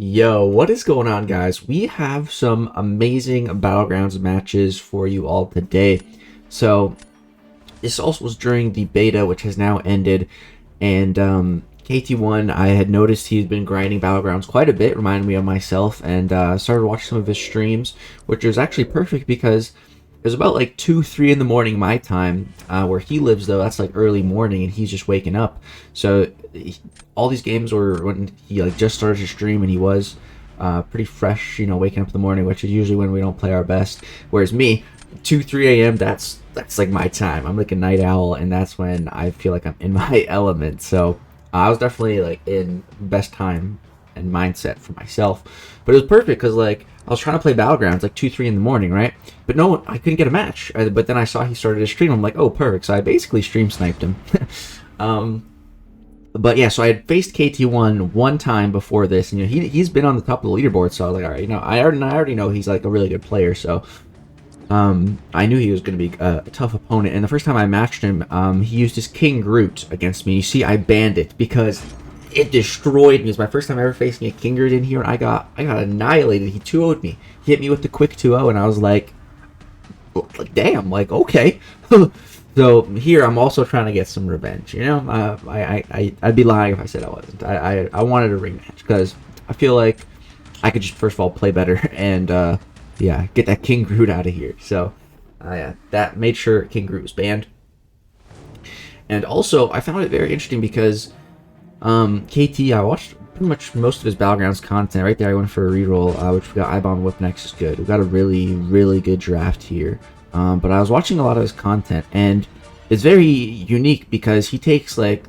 Yo, what is going on, guys? We have some amazing Battlegrounds matches for you all today. So, this also was during the beta, which has now ended, and KT1, I had noticed he's been grinding Battlegrounds quite a bit, reminded me of myself, and started watching some of his streams, which was actually perfect because it was about like 2, 3 in the morning my time. Where he lives, though, that's like early morning, and he's just waking up. So all these games were when he like just started to stream, and he was pretty fresh, waking up in the morning, which is usually when we don't play our best. Whereas me, 2, 3 a.m. That's like my time. I'm like a night owl, and that's when I feel like I'm in my element. So I was definitely like in best time and mindset for myself. But it was perfect because like I was trying to play Battlegrounds like 2, 3 in the morning, right? But no, I couldn't get a match. But then I saw he started to stream. I'm like, oh, perfect. So I basically stream sniped him. But yeah, so I had faced KT1 one time before this, and he's been on the top of the leaderboard. So I was like, all right, I already know he's like a really good player. So I knew he was going to be a tough opponent. And the first time I matched him, he used his King Groot against me. You see, I banned it because it destroyed me. It was my first time ever facing a King Groot in here, and I got annihilated. He 2-0'd me. He hit me with the quick 2-0, and I was like damn, like, okay. So here I'm also trying to get some revenge. I'd be lying if I said I wasn't. I wanted a rematch because I feel like I could just first of all play better and yeah, get that King Groot out of here. So yeah, that made sure King Groot was banned. And also I found it very interesting because KT, I watched pretty much most of his Battlegrounds content. Right there I went for a reroll, which we got Ibon Whip next is good. We got a really good draft here. But I was watching a lot of his content, and it's very unique because he takes like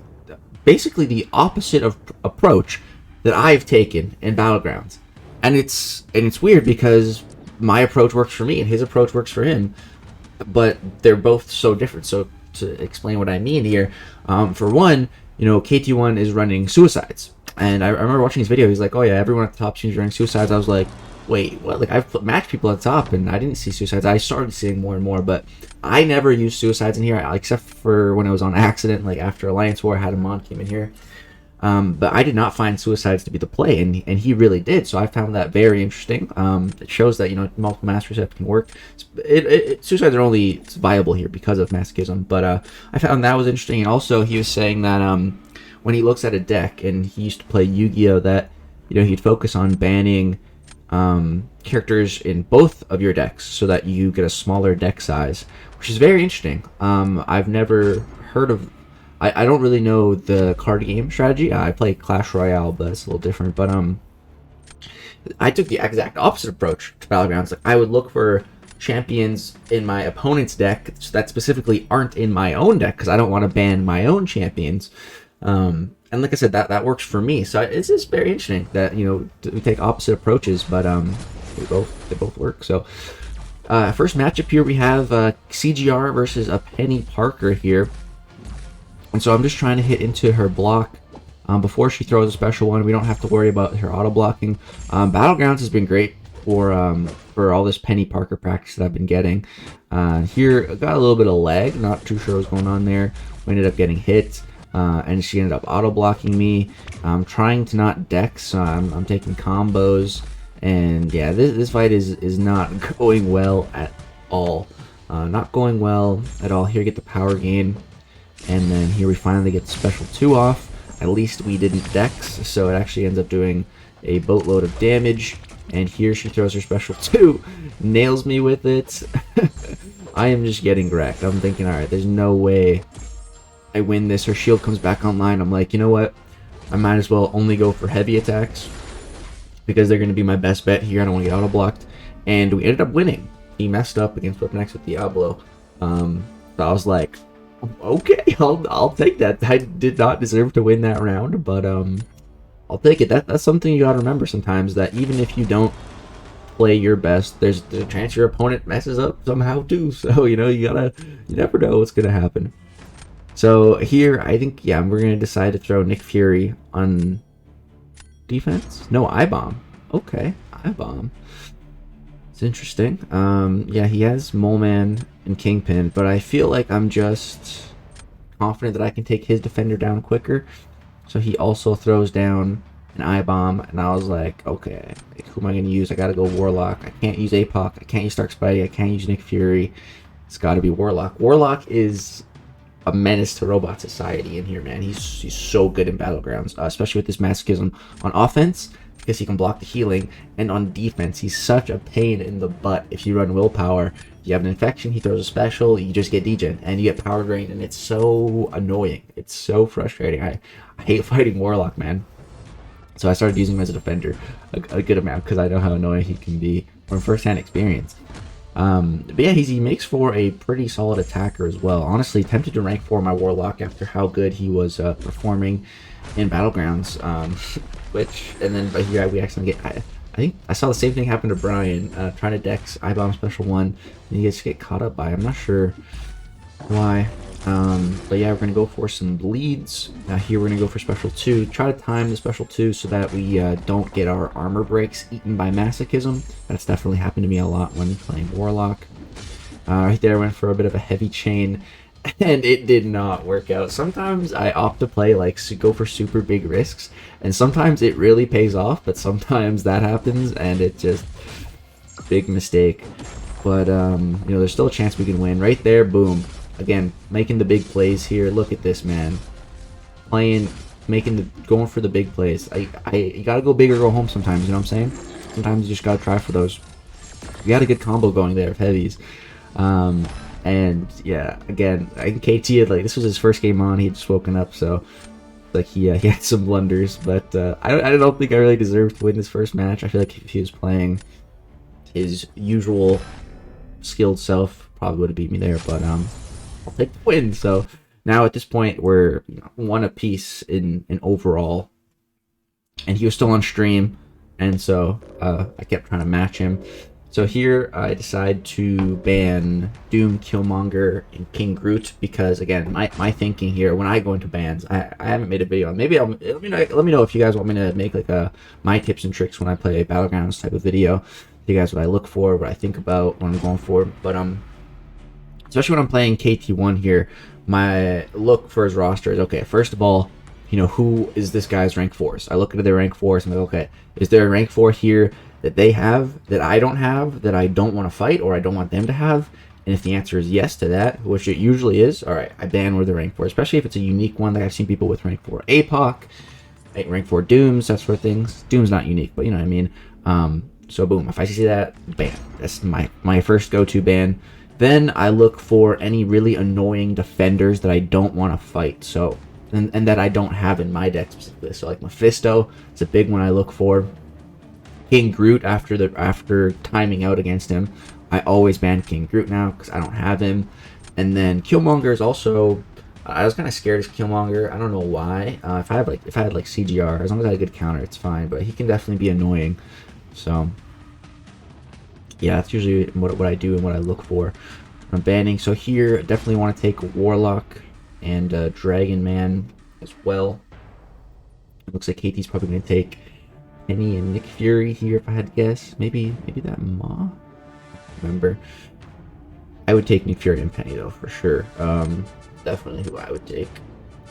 basically the opposite of approach that I've taken in Battlegrounds, and it's weird because my approach works for me and his approach works for him, but they're both so different. So to explain what I mean here, for one, KT1 is running suicides, and I remember watching his video. He's like, oh yeah, everyone at the top seems running suicides. I was like, wait, what? Like, I've matched people at the top and I didn't see suicides. I started seeing more and more, but I never used suicides in here, except for when it was on accident, like after Alliance War. I had him on, came in here, but I did not find suicides to be the play, and he really did. So I found that very interesting. It shows that multiple master resets can work. Suicides are only viable here because of masochism, but I found that was interesting. And also he was saying that when he looks at a deck, and he used to play Yu-Gi-Oh, that he'd focus on banning characters in both of your decks so that you get a smaller deck size, which is very interesting. I've never heard of. I don't really know the card game strategy. I play Clash Royale, but it's a little different. But I took the exact opposite approach to Battlegrounds. Like, I would look for champions in my opponent's deck that specifically aren't in my own deck because I don't want to ban my own champions. And like I said, that works for me. So it's just very interesting that we take opposite approaches, but they both work. So first matchup here we have CGR versus a Penny Parker here, and so I'm just trying to hit into her block before she throws a special one. We don't have to worry about her auto blocking. Battlegrounds has been great for all this Penny Parker practice that I've been getting. Here I got a little bit of lag, not too sure what's going on there. We ended up getting hit. And she ended up auto-blocking me. I'm trying to not dex, so I'm taking combos. And yeah, this fight is not going well at all. Not going well at all. Here, get the power gain. And then here we finally get the special 2 off. At least we didn't dex, so it actually ends up doing a boatload of damage. And here she throws her special 2. Nails me with it. I am just getting wrecked. I'm thinking, alright, there's no way I win this. Her shield comes back online. I'm like, you know what? I might as well only go for heavy attacks because they're going to be my best bet here. I don't want to get auto-blocked. And we ended up winning. He messed up against Whip Next with Diablo. So I was like, okay, I'll take that. I did not deserve to win that round, but I'll take it. That's something you got to remember sometimes, that even if you don't play your best, there's a chance your opponent messes up somehow too. So, you never know what's going to happen. So here, I think, yeah, we're going to decide to throw Nick Fury on defense. No, I-Bomb. Okay, I-Bomb. It's interesting. Yeah, he has Mole Man and Kingpin, but I feel like I'm just confident that I can take his defender down quicker. So he also throws down an I-bomb, and I was like, okay, like, who am I going to use? I got to go Warlock. I can't use Mcoc. I can't use Stark Spidey. I can't use Nick Fury. It's got to be Warlock. Warlock is a menace to robot society in here, man. He's so good in Battlegrounds, especially with this masochism on offense, because he can block the healing, and on defense, he's such a pain in the butt. If you run willpower, if you have an infection, he throws a special, you just get degen, and you get power drained, and it's so annoying. It's so frustrating. I hate fighting Warlock, man. So I started using him as a defender a good amount, because I know how annoying he can be from first-hand experience. But yeah, he makes for a pretty solid attacker as well. Honestly, tempted to rank 4 my Warlock after how good he was performing in Battlegrounds. And then but here we accidentally get. I think I saw the same thing happen to Brian, trying to dex I-bomb special 1, and he gets get caught up by. I'm not sure why. But yeah, we're gonna go for some bleeds. Here we're gonna go for special 2. Try to time the special 2 so that we don't get our armor breaks eaten by masochism. That's definitely happened to me a lot when playing Warlock. Right there, I went for a bit of a heavy chain, and it did not work out. Sometimes I opt to play go for super big risks, and sometimes it really pays off, but sometimes that happens and it just big mistake. But you know, there's still a chance we can win. Right there, boom. Again, making the big plays here. Look at this, man. Going for the big plays. You gotta go big or go home sometimes, you know what I'm saying? Sometimes you just gotta try for those. We got a good combo going there of heavies. And yeah, again, I think KT had this was his first game on, he had just woken up, so he had some blunders, but I don't think I really deserved to win this first match. I feel like if he was playing his usual skilled self, probably would have beat me there, but I'll take the win. So now at this point we're 1 apiece in overall, and he was still on stream, and so I kept trying to match him. So here I decide to ban Doom, Killmonger, and King Groot, because again, my thinking here when I go into bans, I haven't made a video on. Maybe let me know if you guys want me to make my tips and tricks when I play a Battlegrounds type of video. You guys, what I look for, what I think about, what I'm going for. But especially when I'm playing KT1 here, my look for his roster is, okay, first of all, who is this guy's rank 4s? I look into their rank 4s and I'm like, okay, is there a rank 4 here that they have that I don't have, that I don't want to fight or I don't want them to have? And if the answer is yes to that, which it usually is, all right, I ban where the rank 4, especially if it's a unique one. Like I've seen people with rank 4 Mcoc, rank 4 Dooms, that sort of things. Doom's not unique, but you know what I mean. So boom, if I see that, ban. That's my first go-to ban. Then I look for any really annoying defenders that I don't want to fight. So and that I don't have in my deck specifically. So like Mephisto, it's a big one I look for. King Groot, after timing out against him, I always ban King Groot now because I don't have him. And then Killmonger is also, I was kind of scared of Killmonger. I don't know why. If I had CGR, as long as I had a good counter, it's fine. But he can definitely be annoying. So yeah, that's usually what I do and what I look for. I'm banning. So here, definitely want to take Warlock and Dragon Man as well. It looks like KT's probably going to take Penny and Nick Fury here, if I had to guess. Maybe that Ma? Remember, I would take Nick Fury and Penny though, for sure. Definitely who I would take.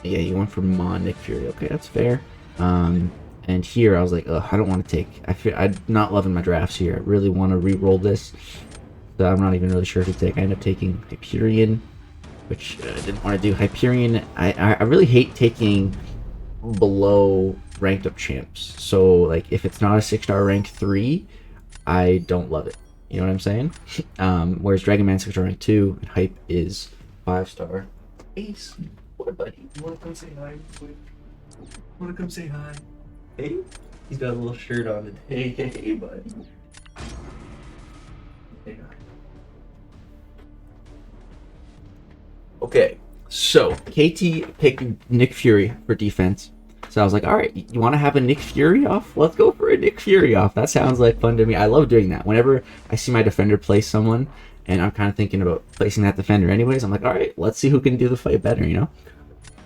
Yeah, you went for Ma and Nick Fury. Okay, that's fair. And here I was like, ugh, I don't want to take. I'm not loving my drafts here. I really want to re-roll this. So I'm not even really sure who to take. I ended up taking Hyperion, which I didn't want to do. Hyperion, I really hate taking below ranked up champs. So like if it's not a 6-star rank 3, I don't love it. You know what I'm saying? Whereas Dragon Man 6-star rank 2 and Hype is 5-star. Ace, what buddy? You wanna come say hi real quick? Wanna come say hi? Hey? He's got a little shirt on today. Hey buddy. Hey, hi. Okay, so KT picked Nick Fury for defense. So I was like, all right, you want to have a Nick Fury off? Let's go for a Nick Fury off. That sounds like fun to me. I love doing that. Whenever I see my defender place someone, and I'm kind of thinking about placing that defender anyways, I'm like, all right, let's see who can do the fight better, you know?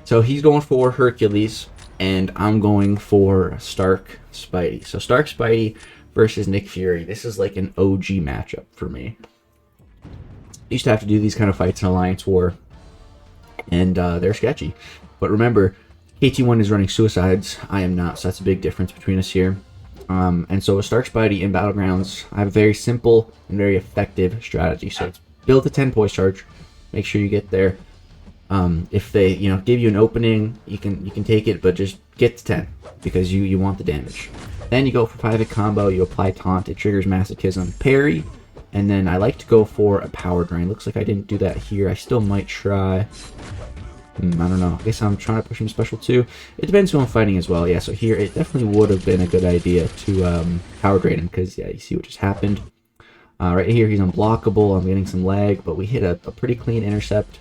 So he's going for Hercules, and I'm going for Stark Spidey. So Stark Spidey versus Nick Fury. This is like an OG matchup for me. I used to have to do these kind of fights in Alliance War, and they're sketchy. But remember, KT1 is running suicides. I am not, so that's a big difference between us here. And so with Stark Spidey in Battlegrounds, I have a very simple and very effective strategy. So it's build a 10 poise charge. Make sure you get there. If they, give you an opening, you can take it, but just get to 10 because you want the damage. Then you go for 5-hit combo. You apply taunt. It triggers masochism, parry, and then I like to go for a power drain. Looks like I didn't do that here. I still might try. I don't know. I guess I'm trying to push him special too. It depends who I'm fighting as well. Yeah, so here it definitely would have been a good idea to power drain him because, yeah, you see what just happened. Right here, he's unblockable. I'm getting some lag, but we hit a pretty clean intercept.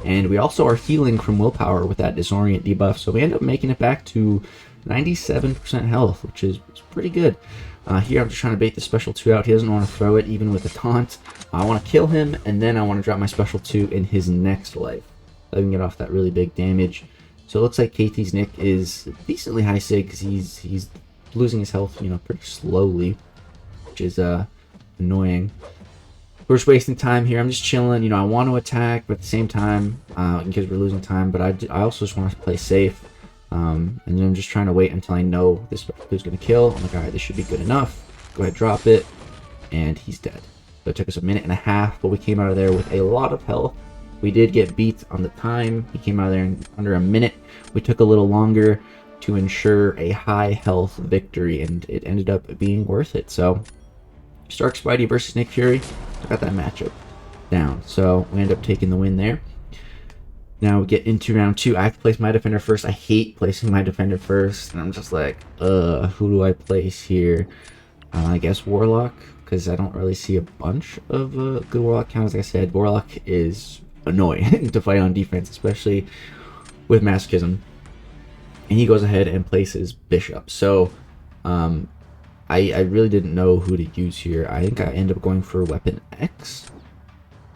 And we also are healing from willpower with that disorient debuff, so we end up making it back to 97% health, which is pretty good. Here I'm just trying to bait the special 2 out. He doesn't want to throw it, even with a taunt. I want to kill him, and then I want to drop my special 2 in his next life. So I can get off that really big damage. So it looks like KT's Nick is decently high sig because he's losing his health, pretty slowly, which is annoying. We're just wasting time here. I'm just chilling. I want to attack, but at the same time, because we're losing time, but I also just want to play safe. And then I'm just trying to wait until I know this who's going to kill. I'm like, all right, this should be good enough. Go ahead, drop it. And he's dead. So it took us a minute and a half, but we came out of there with a lot of health. We did get beat on the time. He came out of there in under a minute. We took a little longer to ensure a high health victory, and it ended up being worth it. So Stark Spidey versus Nick Fury, I got that matchup down. So we end up taking the win there. Now we get into round 2. I have to place my defender first. I hate placing my defender first, and I'm just like, who do I place here? I guess Warlock, because I don't really see a bunch of good Warlock counters. Like I said, Warlock is annoying to fight on defense, especially with masochism. And he goes ahead and places Bishop. So I really didn't know who to use here. I think I ended up going for Weapon X,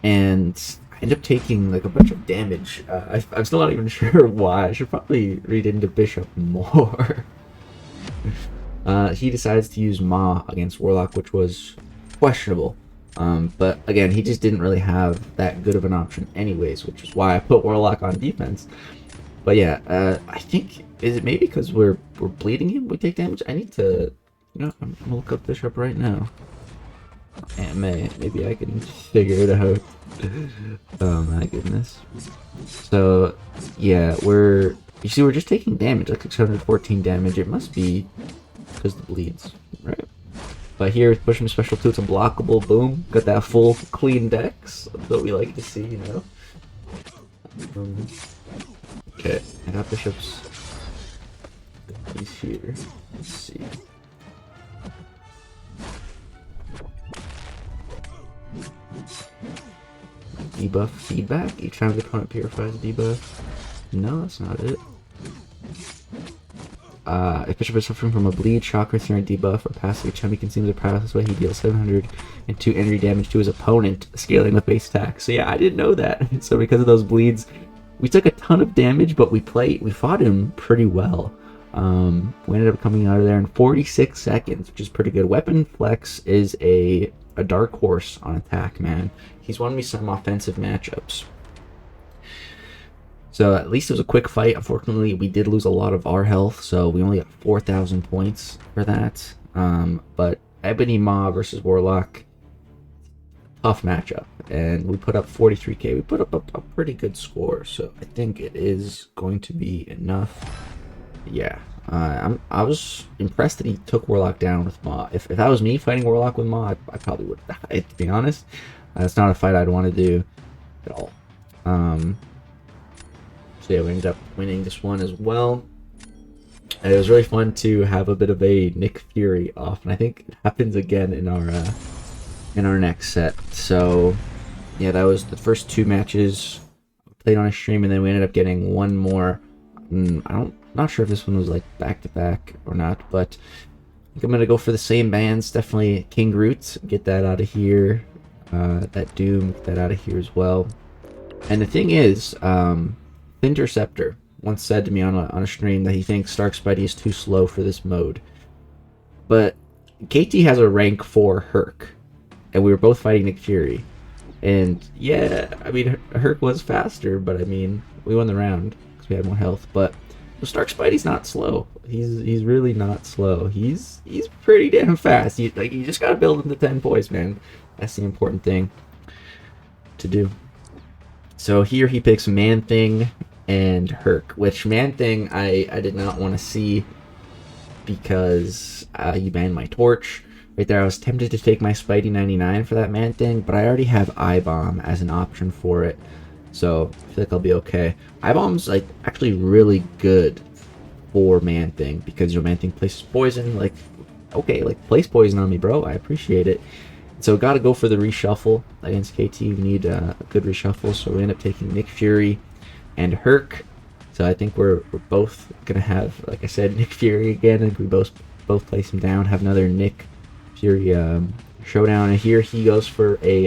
and I ended up taking like a bunch of damage. I'm still not even sure why. I should probably read into Bishop more. He decides to use Ma against Warlock, which was questionable. But again, he just didn't really have that good of an option anyways, which is why I put Warlock on defense. But yeah, I think, is it maybe because we're bleeding him, we take damage? I need to, I'm gonna look up Bishop right now. And maybe I can figure it out. Oh my goodness. So yeah, we're just taking damage, like 614 damage. It must be because the bleeds, right? But here, pushing special 2, it's unblockable. Boom, got that full clean dex. That's what we like to see, Okay, I got Bishop's. He's here. Let's see. Debuff feedback. Each time the opponent purifies a debuff. No, that's not it. If Bishop is suffering from a bleed, shock, or throwing debuff, or passive, each time he consumes a power this way, he deals 702 energy damage to his opponent, scaling with base attack. So yeah, I didn't know that. So because of those bleeds, we took a ton of damage, but we fought him pretty well. We ended up coming out of there in 46 seconds, which is pretty good. Weapon Flex is a dark horse on attack, man. He's won me some offensive matchups. So at least it was a quick fight. Unfortunately, we did lose a lot of our health, so we only got 4,000 points for that. But Ebony Ma versus Warlock, tough matchup, and we put up 43k. We put up a pretty good score, so I think it is going to be enough. Yeah, I was impressed that he took Warlock down with Ma. If that was me fighting Warlock with Ma, I probably would have died, to be honest. It's not a fight I'd want to do at all. So yeah, we ended up winning this one as well. And it was really fun to have a bit of a Nick Fury off, and I think it happens again in our next set. So yeah, that was the first 2 matches played on a stream, and then we ended up getting one more. Not sure if this one was like back to back or not, but I think I'm gonna go for the same bands. Definitely King Groot, get that out of here. That Doom, get that out of here as well. And the thing is, Interceptor once said to me on a stream that he thinks Stark Spidey is too slow for this mode. But KT has a rank 4 Herc, and we were both fighting Nick Fury. And yeah, I mean, Herc was faster, but I mean, we won the round. because we had more health. But Stark Spidey's not slow. He's really not slow. He's pretty damn fast. You just gotta build him to 10 points, man. That's the important thing to do. So here he picks Man-Thing and Herc, which Man-Thing I did not want to see because he banned my torch. Right there, I was tempted to take my Spidey 99 for that Man-Thing, but I already have I-Bomb as an option for it. So I feel like I'll be okay. I-Bomb's like actually really good for Man-Thing because, you know, Man-Thing places poison. Like, okay, like place poison on me, bro. I appreciate it. So got to go for the reshuffle against KT. We need a good reshuffle, so we end up taking Nick Fury and Herc. So I think we're both gonna have, like I said, Nick Fury again. I think we both place him down. Have another Nick Fury showdown, and here he goes for a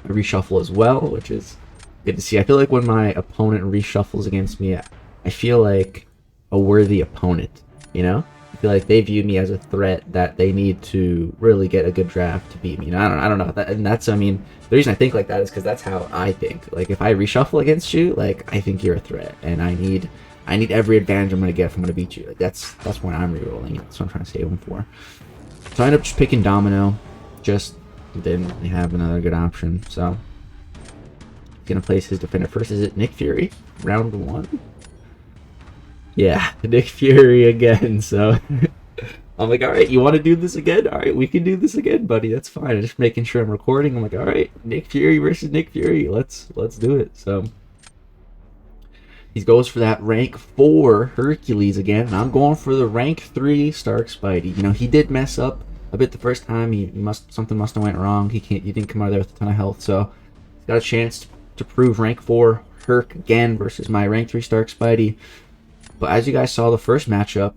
reshuffle as well, which is good to see. I feel like when my opponent reshuffles against me, I feel like a worthy opponent, you know? I feel like they view me as a threat that they need to really get a good draft to beat me. You know, I don't know. And that's, I mean, the reason I think like that is because that's how I think. Like, if I reshuffle against you, like, I think you're a threat, and I need every advantage I'm going to get if I'm going to beat you. Like, that's when I'm rerolling. That's what I'm trying to save him for. So I end up just picking Domino. Just didn't really have another good option. So gonna place his defender first. Is it Nick Fury? Round 1? Yeah, Nick Fury again. So I'm like, alright, you want to do this again? Alright, we can do this again, buddy. That's fine. I'm just making sure I'm recording. I'm like, alright, Nick Fury versus Nick Fury. Let's do it. So he goes for that rank 4 Hercules again, and I'm going for the rank 3 Stark Spidey. You know, he did mess up a bit the first time. Something must have went wrong. He didn't come out of there with a ton of health, so he's got a chance to prove rank 4 Herc again versus my rank 3 Stark Spidey. But as you guys saw the first matchup,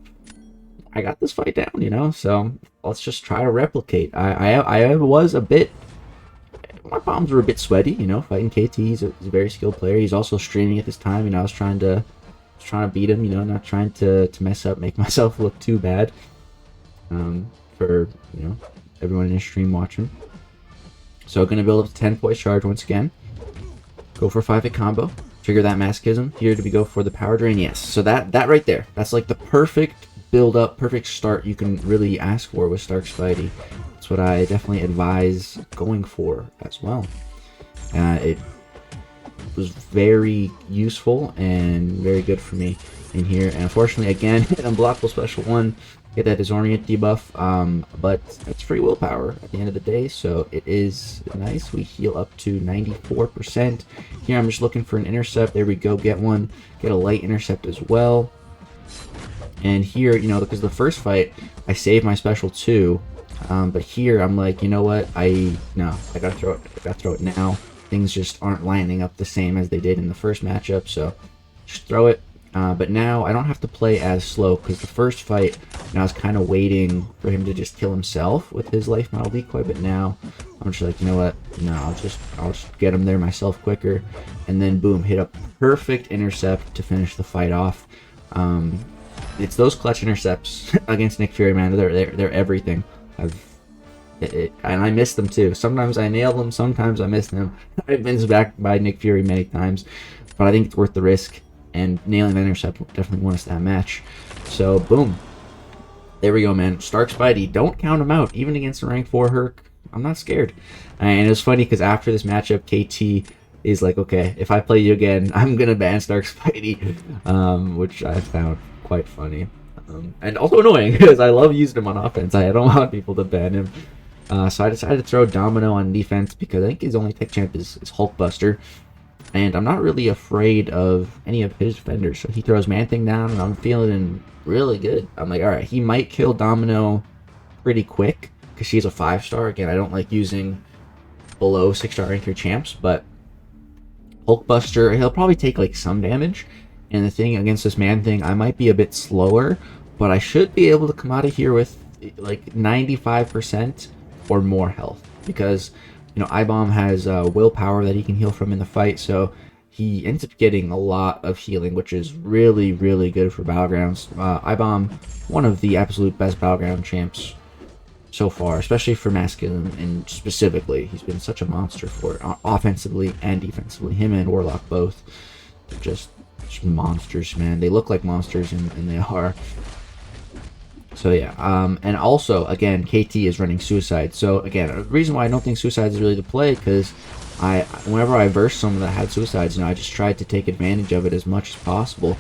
I got this fight down, you know, so let's just try to replicate. I was a bit, my palms were a bit sweaty, you know, fighting KT. He's a very skilled player. He's also streaming at this time, you know. I was trying to beat him, you know, not trying to mess up, make myself look too bad. For, you know, everyone in his stream watching. So gonna build up to 10 poise charge once again. Go for 5-hit combo. Trigger that masochism. Here to go for the power drain. Yes. So that right there, that's like the perfect build up, perfect start you can really ask for with Stark Spidey. That's what I definitely advise going for as well. It was very useful and very good for me in here. And unfortunately, again, an unblockable special 1. Get that disorient debuff, but it's free willpower at the end of the day, so it is nice. We heal up to 94%. Here I'm just looking for an intercept. There we go, get one. Get a light intercept as well. And here, you know, because the first fight, I saved my special 2, but here I'm like, you know what, I gotta throw it. I gotta throw it now. Things just aren't lining up the same as they did in the first matchup, so just throw it. But now I don't have to play as slow, because the first fight, you know, I was kind of waiting for him to just kill himself with his life model decoy, but now I'm just like, you know what, no, I'll just get him there myself quicker, and then boom, hit a perfect intercept to finish the fight off. It's those clutch intercepts against Nick Fury, man. They're everything. And I miss them too. Sometimes I nail them, sometimes I miss them. I've been back by Nick Fury many times, but I think it's worth the risk. And nailing the intercept will definitely won us that match. So, boom. There we go, man. Stark Spidey, don't count him out. Even against a rank 4 Herc, I'm not scared. And it was funny, because after this matchup, KT is like, okay, if I play you again, I'm going to ban Stark Spidey. Which I found quite funny. And also annoying, because I love using him on offense. I don't want people to ban him. So I decided to throw Domino on defense, because I think his only tech champ is Hulkbuster. And I'm not really afraid of any of his defenders. So he throws Man-Thing down, and I'm feeling really good. I'm like, alright, he might kill Domino pretty quick, because she's a 5-star. Again, I don't like using below 6-star rank 3 champs, but Hulkbuster, he'll probably take like some damage. And the thing against this Man-Thing, I might be a bit slower, but I should be able to come out of here with like 95% or more health. Because, you know, I-Bomb has willpower that he can heal from in the fight, so he ends up getting a lot of healing, which is really, really good for BattleGrounds. I-Bomb, one of the absolute best BattleGround champs so far, especially for masculine, and specifically, he's been such a monster for it, offensively and defensively. Him and Warlock both, just just monsters, man. They look like monsters, and they are. So yeah, and also again, KT is running Suicide. So again, a reason why I don't think Suicide is really the play, because whenever I versed someone that had Suicides, I just tried to take advantage of it as much as possible.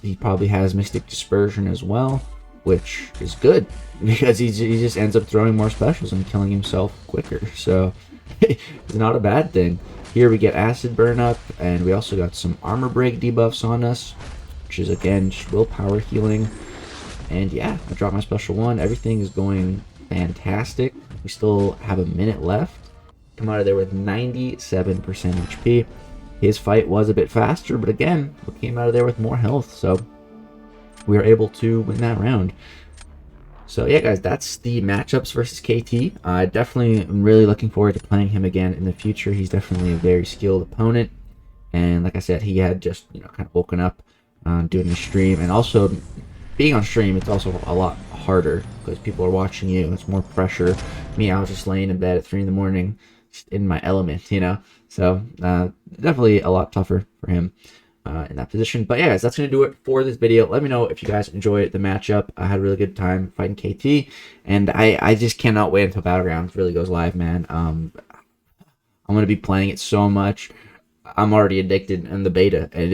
He probably has Mystic Dispersion as well, which is good because he just ends up throwing more specials and killing himself quicker. So it's not a bad thing. Here we get Acid Burn Up, and we also got some Armor Break debuffs on us, which is again just willpower healing. And yeah, I dropped my special 1. Everything is going fantastic. We still have a minute left. Come out of there with 97% HP. His fight was a bit faster, but again, we came out of there with more health, so we were able to win that round. So yeah, guys, that's the matchups versus KT. I definitely am really looking forward to playing him again in the future. He's definitely a very skilled opponent, and like I said, he had just kind of woken up doing the stream, and also being on stream, it's also a lot harder because people are watching you. It's more pressure. Me, I was just laying in bed at 3 in the morning, just in my element, So definitely a lot tougher for him in that position. But yeah, guys, that's going to do it for this video. Let me know if you guys enjoyed the matchup. I had a really good time fighting KT, and I just cannot wait until BattleGrounds really goes live, man. I'm going to be playing it so much. I'm already addicted in the beta, and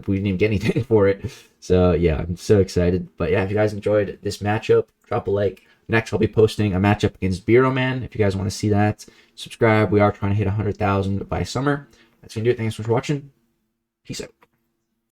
we didn't even get anything for it. So yeah, I'm so excited. But yeah, if you guys enjoyed this matchup, drop a like. Next, I'll be posting a matchup against Bureau Man. If you guys want to see that, subscribe. We are trying to hit 100,000 by summer. That's going to do it. Thanks so much for watching. Peace out.